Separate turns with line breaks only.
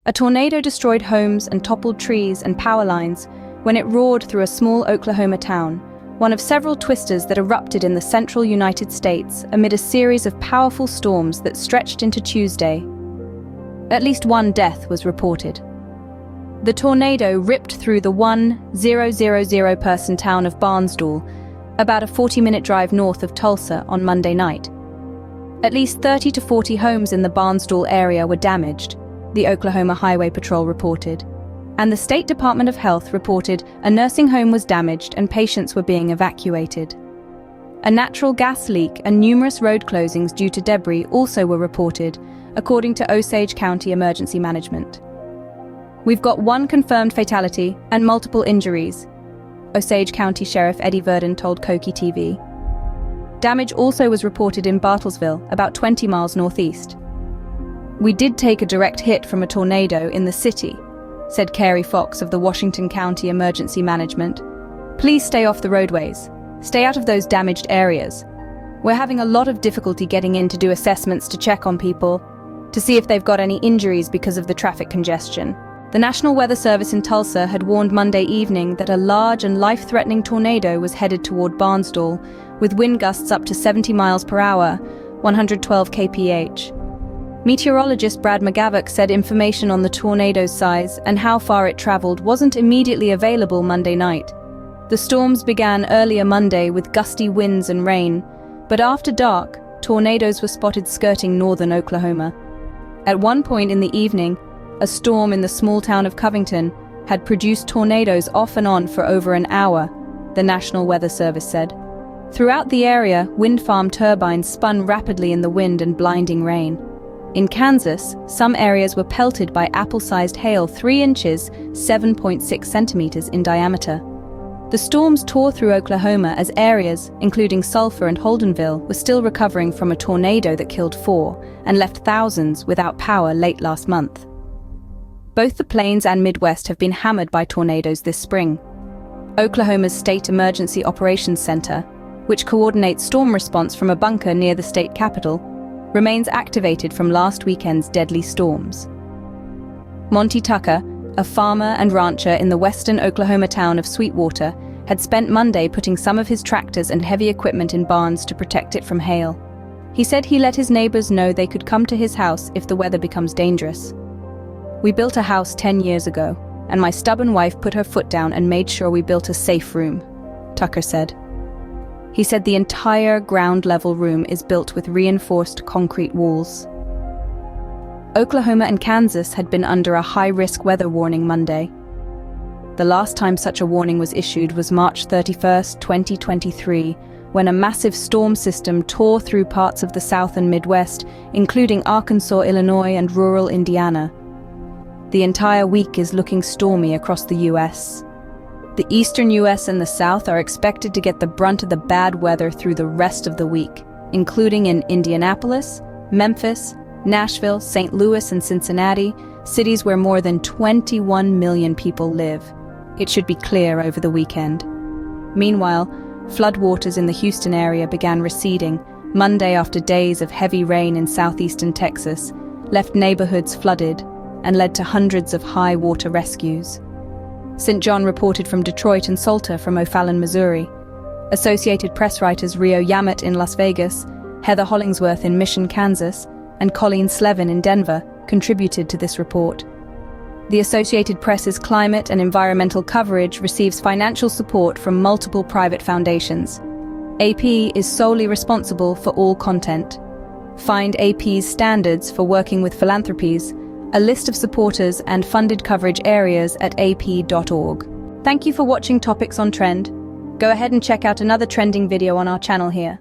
A tornado destroyed homes and toppled trees and power lines when it roared through a small Oklahoma town, one of several twisters that erupted in the central United States amid a series of powerful storms that stretched into Tuesday. At least one death was reported. The tornado ripped through the 1,000-person town of Barnsdall, about a 40-minute drive north of Tulsa, on Monday night. At least 30 to 40 homes in the Barnsdall area were damaged, the Oklahoma Highway Patrol reported, and the State Department of Health reported a nursing home was damaged and patients were being evacuated. A natural gas leak and numerous road closings due to debris also were reported, according to Osage County Emergency Management. "We've got one confirmed fatality and multiple injuries," Osage County Sheriff Eddie Verdon told Koki TV. Damage also was reported in Bartlesville, about 20 miles northeast. "We did take a direct hit from a tornado in the city," said Carrie Fox of the Washington County Emergency Management. "Please stay off the roadways. Stay out of those damaged areas. We're having a lot of difficulty getting in to do assessments to check on people, to see if they've got any injuries because of the traffic congestion." The National Weather Service in Tulsa had warned Monday evening that a large and life-threatening tornado was headed toward Barnsdall, with wind gusts up to 70 miles per hour, 112 kph. Meteorologist Brad McGavock said information on the tornado's size and how far it traveled wasn't immediately available Monday night. The storms began earlier Monday with gusty winds and rain, but after dark, tornadoes were spotted skirting northern Oklahoma. At one point in the evening, a storm in the small town of Covington had produced tornadoes off and on for over an hour, the National Weather Service said. Throughout the area, wind farm turbines spun rapidly in the wind and blinding rain. In Kansas, some areas were pelted by apple-sized hail 3 inches, 7.6 centimeters in diameter. The storms tore through Oklahoma as areas, including Sulphur and Holdenville, were still recovering from a tornado that killed 4 and left thousands without power late last month. Both the Plains and Midwest have been hammered by tornadoes this spring. Oklahoma's State Emergency Operations Center, which coordinates storm response from a bunker near the state capitol, remains activated from last weekend's deadly storms. Monty Tucker, a farmer and rancher in the western Oklahoma town of Sweetwater, had spent Monday putting some of his tractors and heavy equipment in barns to protect it from hail. He said he let his neighbors know they could come to his house if the weather becomes dangerous. "We built a house 10 years ago, and my stubborn wife put her foot down and made sure we built a safe room," Tucker said. He said the entire ground-level room is built with reinforced concrete walls. Oklahoma and Kansas had been under a high-risk weather warning Monday. The last time such a warning was issued was March 31, 2023, when a massive storm system tore through parts of the South and Midwest, including Arkansas, Illinois, and rural Indiana. The entire week is looking stormy across the U.S. The eastern U.S. and the South are expected to get the brunt of the bad weather through the rest of the week, including in Indianapolis, Memphis, Nashville, St. Louis, and Cincinnati, cities where more than 21 million people live. It should be clear over the weekend. Meanwhile, floodwaters in the Houston area began receding Monday after days of heavy rain in southeastern Texas left neighborhoods flooded and led to hundreds of high water rescues. St. John reported from Detroit and Salter from O'Fallon, Missouri. Associated Press writers Rio Yamet in Las Vegas, Heather Hollingsworth in Mission, Kansas, and Colleen Slevin in Denver contributed to this report. The Associated Press's climate and environmental coverage receives financial support from multiple private foundations. AP is solely responsible for all content. Find AP's standards for working with philanthropies, a list of supporters and funded coverage areas at ap.org. Thank you for watching Topics on Trend. Go ahead and check out another trending video on our channel here.